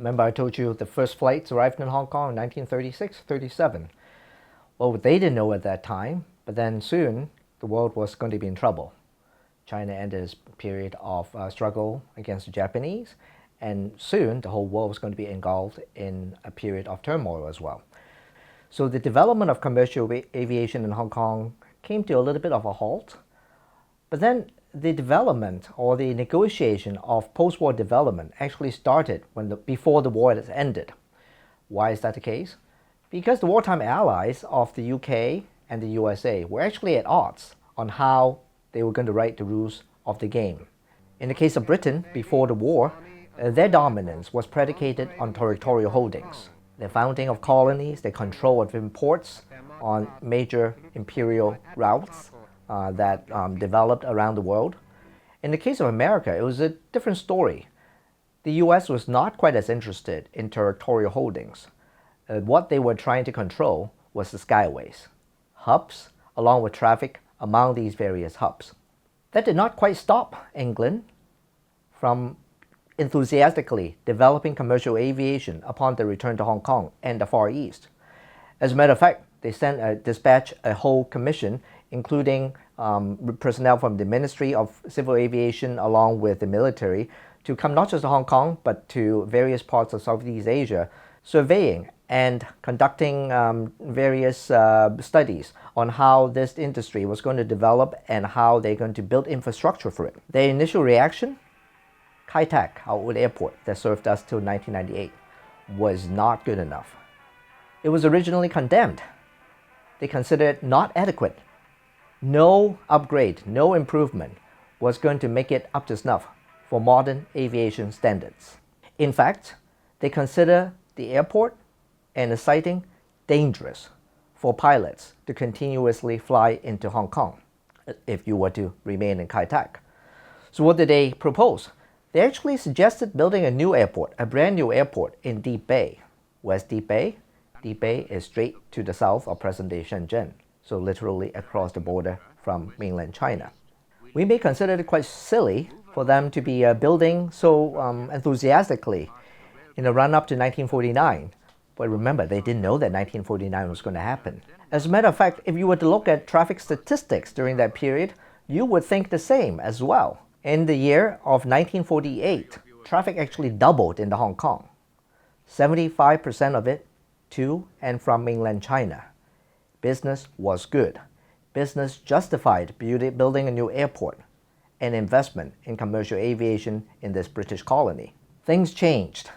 Remember I told you the first flights arrived in Hong Kong in 1936, 37. Well, they didn't know at that time, but then soon the world was going to be in trouble. China ended its period of struggle against the Japanese, and soon the whole world was going to be engulfed in a period of turmoil as well. So the development of commercial aviation in Hong Kong came to a little bit of a halt, but then the development or the negotiation of post-war development actually started before the war has ended. Why is that the case? Because the wartime allies of the UK and the USA were actually at odds on how they were going to write the rules of the game. In the case of Britain, before the war, their dominance was predicated on territorial holdings. The founding of colonies, the control of imports on major imperial routes that developed around the world. In the case of America, it was a different story. The US was not quite as interested in territorial holdings. What they were trying to control was the skyways, hubs, along with traffic among these various hubs. That did not quite stop England from enthusiastically developing commercial aviation upon their return to Hong Kong and the Far East. As a matter of fact, they dispatched a whole commission, including personnel from the Ministry of Civil Aviation along with the military, to come not just to Hong Kong, but to various parts of Southeast Asia, surveying and conducting various studies on how this industry was going to develop and how they're going to build infrastructure for it. Their initial reaction? Kai Tak, our old airport that served us till 1998, was not good enough. It was originally condemned. They considered it not adequate. No upgrade, no improvement was going to make it up to snuff for modern aviation standards. In fact, they consider the airport and the siting dangerous for pilots to continuously fly into Hong Kong if you were to remain in Kai Tak. So what did they propose? They actually suggested building a new airport, a brand new airport in Deep Bay. Where's Deep Bay? Deep Bay is straight to the south of present-day Shenzhen, so literally across the border from mainland China. We may consider it quite silly for them to be building so enthusiastically in the run-up to 1949. But remember, they didn't know that 1949 was going to happen. As a matter of fact, if you were to look at traffic statistics during that period, you would think the same as well. In the year of 1948, traffic actually doubled into Hong Kong. 75% of it to and from mainland China. Business was good. Business justified building a new airport and investment in commercial aviation in this British colony. Things changed.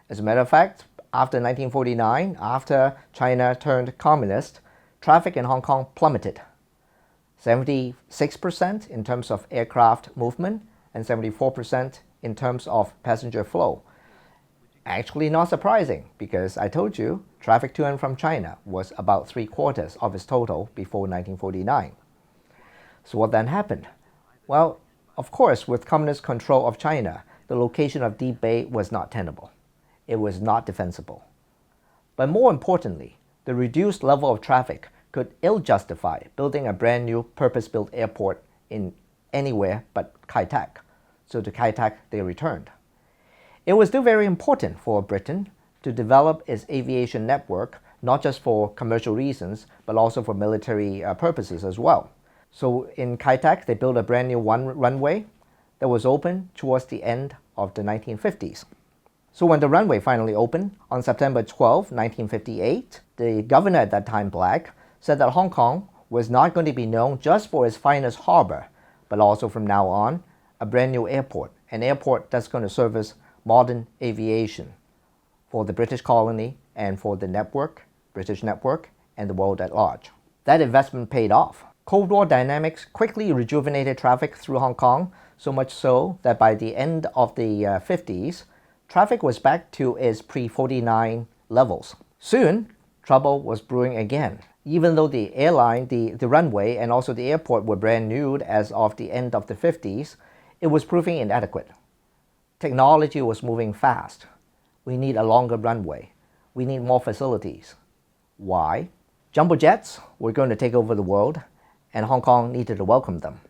As a matter of fact, after 1949, after China turned communist, traffic in Hong Kong plummeted. 76% in terms of aircraft movement and 74% in terms of passenger flow. Actually not surprising, because I told you traffic to and from China was about 3/4 of its total before 1949. So what then happened? Well, of course, with communist control of China, the location of Deep Bay was not tenable. It was not defensible. But more importantly, the reduced level of traffic could ill justify building a brand new purpose-built airport in anywhere but Kai Tak. So to Kai Tak they returned. It was still very important for Britain to develop its aviation network, not just for commercial reasons, but also for military purposes as well. So in Kai Tak, they built a brand new runway that was open towards the end of the 1950s. So when the runway finally opened on September 12, 1958, the governor at that time, Black, said that Hong Kong was not going to be known just for its finest harbor, but also from now on, a brand new airport, an airport that's going to service modern aviation for the British colony and for the network, British network, and the world at large. That investment paid off. Cold War dynamics quickly rejuvenated traffic through Hong Kong, so much so that by the end of the 50s, traffic was back to its pre-49 levels. Soon, trouble was brewing again. Even though the airline, the runway, and also the airport were brand new as of the end of the 50s, it was proving inadequate. Technology was moving fast. We need a longer runway. We need more facilities. Why? Jumbo jets were going to take over the world, and Hong Kong needed to welcome them.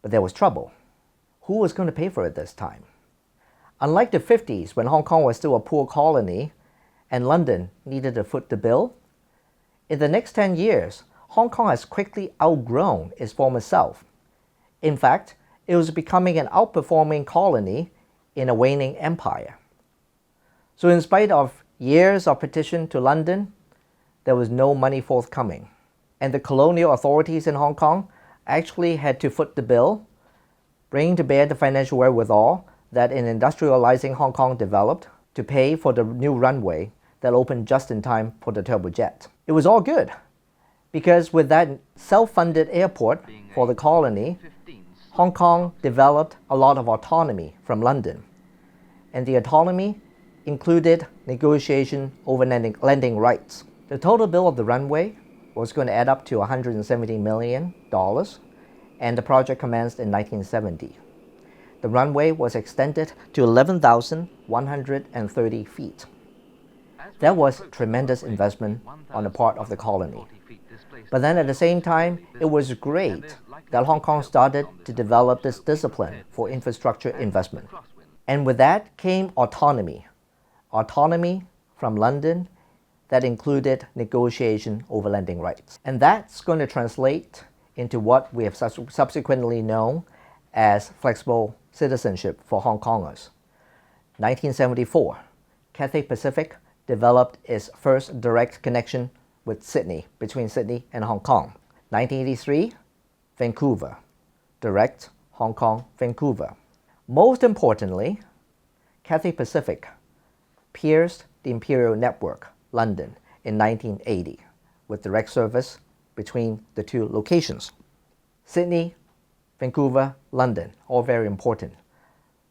But there was trouble. Who was going to pay for it this time? Unlike the 50s, when Hong Kong was still a poor colony and London needed to foot the bill, in the next 10 years, Hong Kong has quickly outgrown its former self. In fact, it was becoming an outperforming colony in a waning empire. So in spite of years of petition to London, there was no money forthcoming. And the colonial authorities in Hong Kong actually had to foot the bill, bringing to bear the financial wherewithal that in industrializing Hong Kong developed to pay for the new runway that opened just in time for the turbojet. It was all good, because with that self-funded airport for the colony, Hong Kong developed a lot of autonomy from London. And the autonomy included negotiation over lending rights. The total bill of the runway was going to add up to $170 million, and the project commenced in 1970. The runway was extended to 11,130 feet. That was tremendous investment on the part of the colony. But then at the same time, it was great that Hong Kong started to develop this discipline for infrastructure investment. And with that came autonomy. Autonomy from London that included negotiation over lending rights. And that's going to translate into what we have subsequently known as flexible citizenship for Hong Kongers. 1974, Cathay Pacific developed its first direct connection with Sydney, between Sydney and Hong Kong. 1983, Vancouver, direct Hong Kong, Vancouver. Most importantly, Cathay Pacific pierced the Imperial Network, London, in 1980, with direct service between the two locations. Sydney, Vancouver, London, all very important.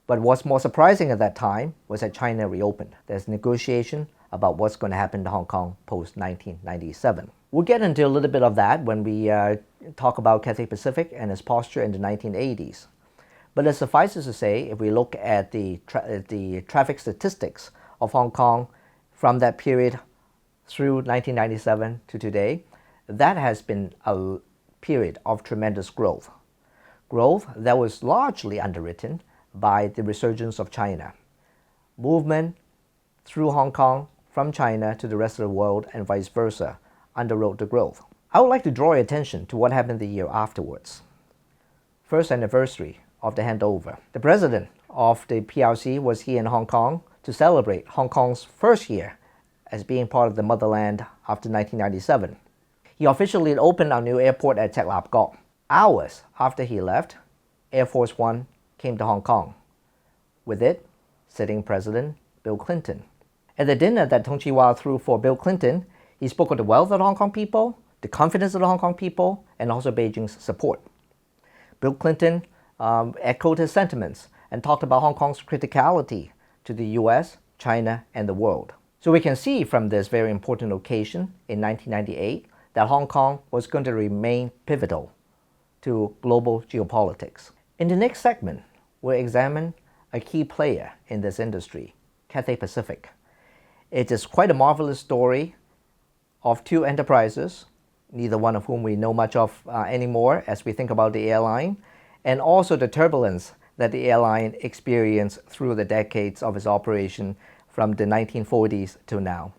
But what's more surprising at that time was that China reopened. There's negotiation about what's going to happen to Hong Kong post-1997. We'll get into a little bit of that when we talk about Cathay Pacific and its posture in the 1980s. But it suffices to say, if we look at the traffic statistics of Hong Kong from that period through 1997 to today, that has been a period of tremendous growth. Growth that was largely underwritten by the resurgence of China. Movement through Hong Kong from China to the rest of the world and vice versa underwrote the growth. I would like to draw your attention to what happened the year afterwards. First anniversary of the handover. The president of the PRC was here in Hong Kong to celebrate Hong Kong's first year as being part of the motherland after 1997. He officially opened our new airport at Tek Lap Kok. Hours after he left, Air Force One came to Hong Kong. With it, sitting President Bill Clinton. At the dinner that Tung Chee-hwa threw for Bill Clinton, he spoke of the wealth of the Hong Kong people, the confidence of the Hong Kong people, and also Beijing's support. Bill Clinton echoed his sentiments and talked about Hong Kong's criticality to the US, China, and the world. So we can see from this very important occasion in 1998 that Hong Kong was going to remain pivotal to global geopolitics. In the next segment, we'll examine a key player in this industry, Cathay Pacific. It is quite a marvelous story of two enterprises, neither one of whom we know much of anymore as we think about the airline, and also the turbulence that the airline experienced through the decades of its operation from the 1940s to now.